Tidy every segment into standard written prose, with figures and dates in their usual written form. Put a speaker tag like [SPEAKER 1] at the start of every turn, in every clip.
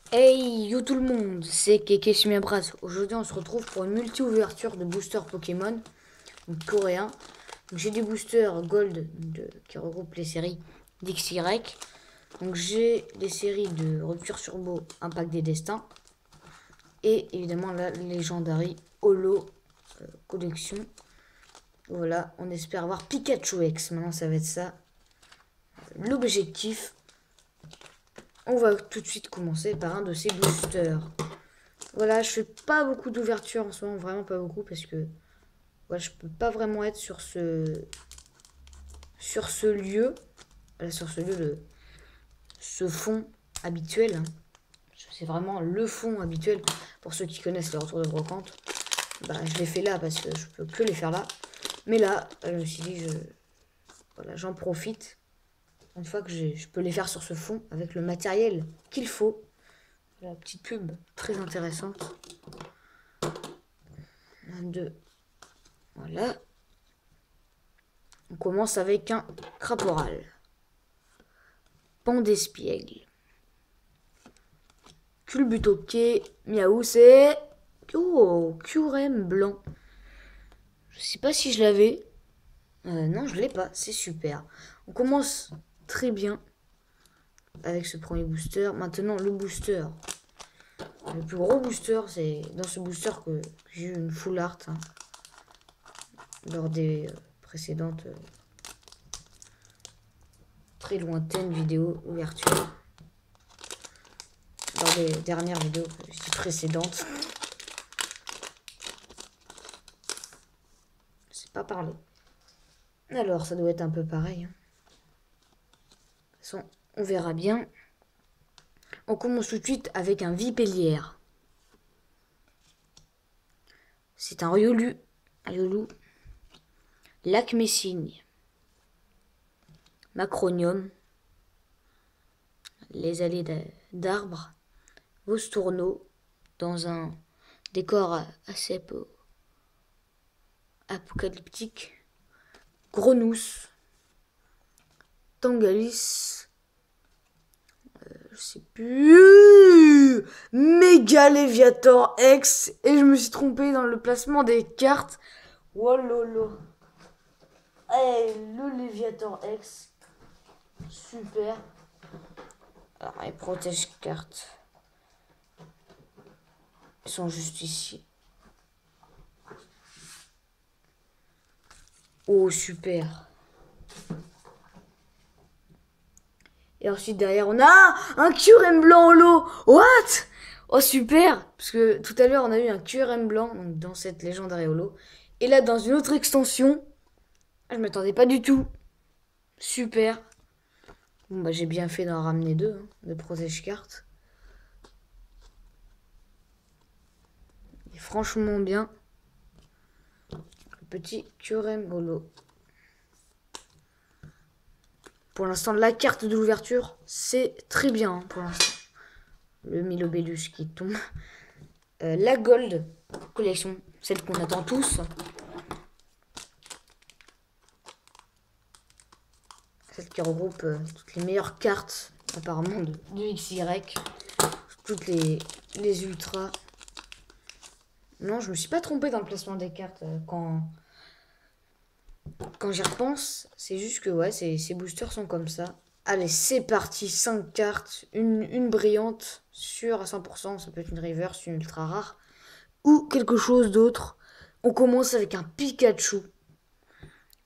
[SPEAKER 1] Hey yo tout le monde, c'est Keke Shimiabras. Aujourd'hui on se retrouve pour une multi-ouverture de boosters Pokémon donc coréens. Donc j'ai des boosters Gold qui regroupent les séries d'XY. Donc j'ai les séries de Rupture Turbo, Impact des Destins. Et évidemment la Legendary Holo Collection. Voilà, on espère avoir Pikachu X. Maintenant ça va être ça. L'objectif. On va tout de suite commencer par un de ces boosters. Voilà, je fais pas beaucoup d'ouverture en ce moment, vraiment pas beaucoup, parce que voilà, je peux pas vraiment être sur ce lieu, sur ce lieu, ce fond habituel. Hein. C'est vraiment le fond habituel. Pour ceux qui connaissent les retours de brocante, bah, je les fais là parce que je peux que les faire là. Mais là, je me suis dit, voilà, j'en profite. Une fois que je peux les faire sur ce fond avec le matériel qu'il faut. La petite pub très intéressante. 2. Voilà. On commence avec un Craporal. Pandespiègle. Culbutoquet. Miaou, c'est... Oh, Curem blanc. Je sais pas si je l'avais. Non, je l'ai pas. C'est super. On commence très bien avec ce premier booster. Maintenant, le booster. Le plus gros booster, c'est dans ce booster que j'ai eu une full art. Hein, lors des précédentes très lointaines vidéos ouverture. Dans les dernières vidéos précédentes. C'est pas parler. Alors, ça doit être un peu pareil. Hein. De toute façon, on verra bien. On commence tout de suite avec un Vipellière. C'est un Riolu. Lac Messigne. Macronium. Les allées d'arbres. Vostourneau. Dans un décor assez apocalyptique. Grenousse. Tangalis. Je sais plus. Méga Léviator X. Et je me suis trompé dans le placement des cartes. Wololo. Hey, le Léviator X. Super. Alors, les protège cartes. Ils sont juste ici. Oh, super. Et ensuite, derrière, on a un QRM blanc holo. What? Oh, super. Parce que tout à l'heure, on a eu un QRM blanc donc dans cette légendaire holo. Et là, dans une autre extension, je m'attendais pas du tout. Super. Bon, bah, j'ai bien fait d'en ramener deux, hein, de protège cartes. Et franchement bien. Le petit QRM holo. Pour l'instant, la carte de l'ouverture, c'est très bien hein, pour l'instant. Le Milobellus qui tombe. La Gold collection, celle qu'on attend tous. Celle qui regroupe toutes les meilleures cartes, apparemment, de XY. Toutes les ultras. Non, je me suis pas trompé dans le placement des cartes quand j'y repense. C'est juste que, ouais, ces boosters sont comme ça. Allez, c'est parti. 5 cartes. Une brillante, sûre à 100%. Ça peut être une reverse, une ultra rare. Ou quelque chose d'autre. On commence avec un Pikachu.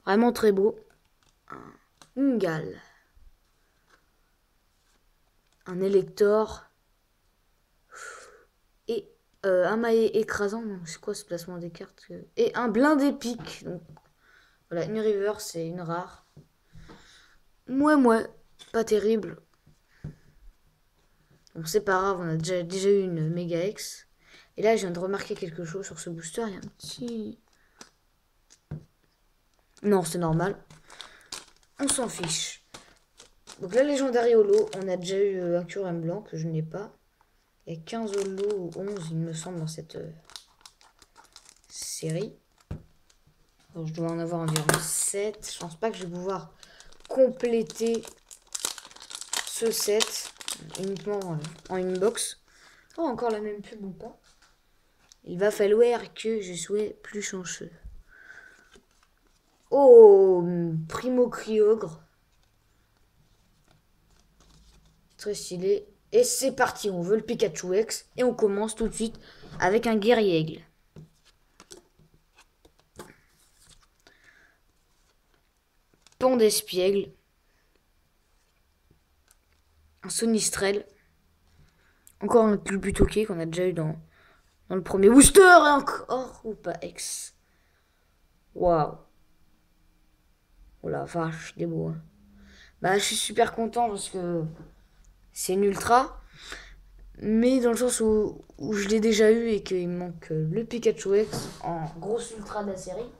[SPEAKER 1] Vraiment très beau. Un Ungal. Un Elector. Et un maillet écrasant. C'est quoi ce placement des cartes? Et un blindé pique. Donc voilà, une reverse et une rare. Mouais, pas terrible. Bon, c'est pas grave, on a déjà eu une Mega X. Et là, je viens de remarquer quelque chose sur ce booster. Il y a un petit... Non, c'est normal. On s'en fiche. Donc la Legendary Holo, on a déjà eu un Curem blanc que je n'ai pas. Il y a 15 Holo ou 11, il me semble, dans cette série. Donc, je dois en avoir environ 7. Je pense pas que je vais pouvoir compléter ce set uniquement en inbox. Oh, encore la même pub ou pas? Il va falloir que je sois plus chanceux. Oh, Primo Criogre. Très stylé. Et c'est parti, on veut le Pikachu X. Et on commence tout de suite avec un guerrier aigle. Pan d'espiègle. Un Sonistrel. Encore un Culbutoki qu'on a déjà eu dans le premier booster. Et encore ou pas X. Waouh. Oh la vache, des beaux. Hein. Bah, je suis super content parce que c'est une ultra. Mais dans le sens où je l'ai déjà eu et qu'il me manque le Pikachu X en grosse ultra de la série,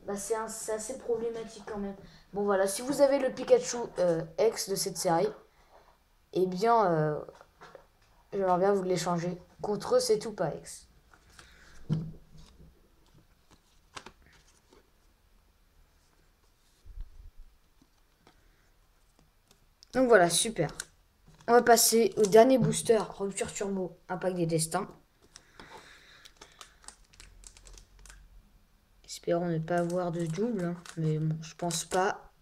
[SPEAKER 1] bah c'est assez problématique quand même. Bon voilà, si vous avez le Pikachu X de cette série, eh bien, j'aimerais bien vous l'échanger contre c'est tout pas X. Donc voilà, super. On va passer au dernier booster, Rupture Turbo, Impact des Destins. Espérons ne pas avoir de double, hein, mais bon, je pense pas.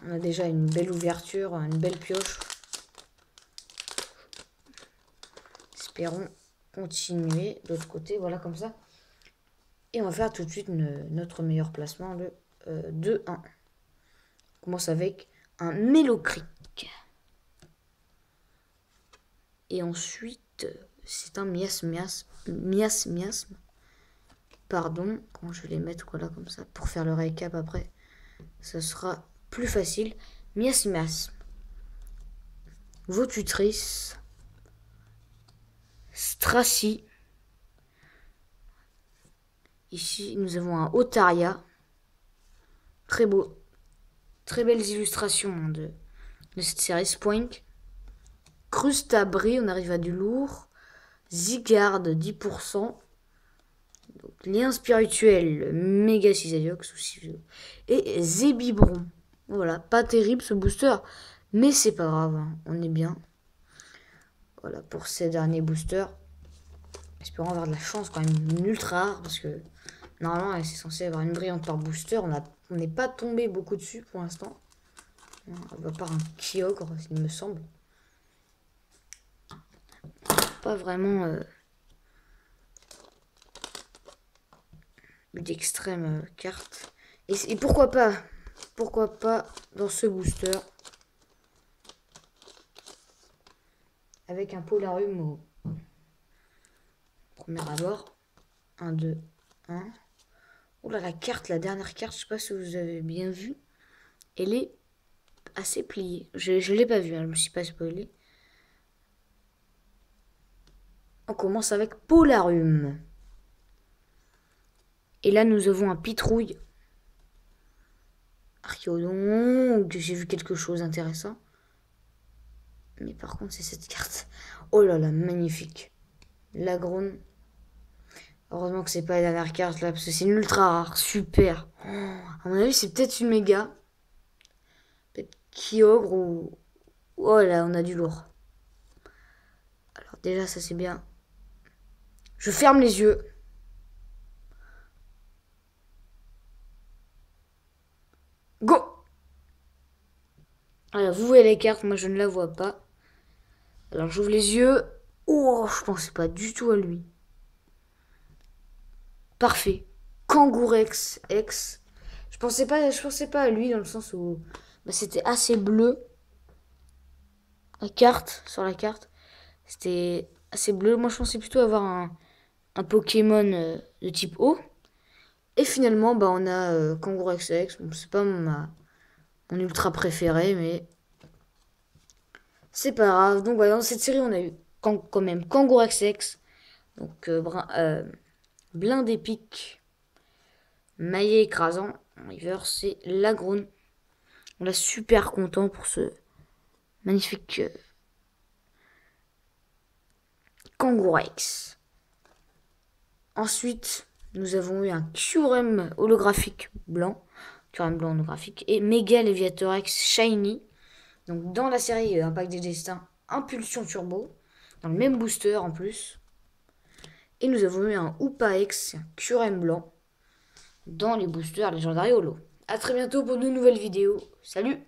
[SPEAKER 1] On a déjà une belle ouverture, une belle pioche. Espérons continuer de l'autre côté, voilà comme ça. Et on va faire tout de suite notre meilleur placement, le 2-1. On commence avec un Mélocric. Et ensuite, c'est un miasme. Pardon, quand je vais les mettre voilà, comme ça, pour faire le récap après, ça sera plus facile. Miasme. Votutrice. Stracy. Ici, nous avons un Otaria. Très beau. Très belles illustrations de cette série. Spoink. Crustabri, on arrive à du lourd. Zygarde, 10%. Donc, lien spirituel, méga Cisaillox aussi. Et Zébibron. Voilà, pas terrible ce booster. Mais c'est pas grave, hein, on est bien. Voilà pour ces derniers boosters. Espérons avoir de la chance quand même, une ultra rare. Parce que normalement, c'est censé avoir une brillante par booster. On n'est pas tombé beaucoup dessus pour l'instant. À part un Kyogre, il me semble. Pas vraiment d'extrême carte. Et pourquoi pas dans ce booster avec un Polarium au premier abord. 1, 2, 1. Oh là, la carte, la dernière carte, je sais pas si vous avez bien vu. Elle est assez pliée. Je l'ai pas vue, hein, je me suis pas spoilé. On commence avec Polarium. Et là, nous avons un Pitrouille. Archéodon, que j'ai vu quelque chose d'intéressant. Mais par contre, c'est cette carte. Oh là là, magnifique. Lagrone. Heureusement que c'est pas la dernière carte là, parce que c'est une ultra rare. Super. Oh, à mon avis, c'est peut-être une méga. Peut-être Kyogre ou... Oh là, on a du lourd. Alors déjà, ça c'est bien. Je ferme les yeux. Go! Alors, vous voyez les cartes, moi je ne la vois pas. Alors j'ouvre les yeux. Oh, je pensais pas du tout à lui. Parfait. Kangourex X. Je pensais pas à lui dans le sens où bah, c'était assez bleu. Sur la carte, c'était assez bleu. Moi je pensais plutôt avoir un Pokémon de type eau. Et finalement, bah, on a Kangourex X. Bon, c'est pas mon ultra préféré, mais c'est pas grave. Donc voilà, dans cette série, on a eu quand même Kangourex X. Donc Blind épique. Maillet écrasant. En river, c'est Lagrone. On est super content pour ce magnifique Kangourex. Ensuite, nous avons eu un Kyurem holographique blanc. Kyurem blanc holographique. Et Mega Léviator X Shiny. Donc dans la série Impact des Destins, Impulsion Turbo, dans le même booster en plus. Et nous avons eu un Hoopa X Curem blanc dans les boosters légendaires holo. A très bientôt pour de nouvelles vidéos. Salut!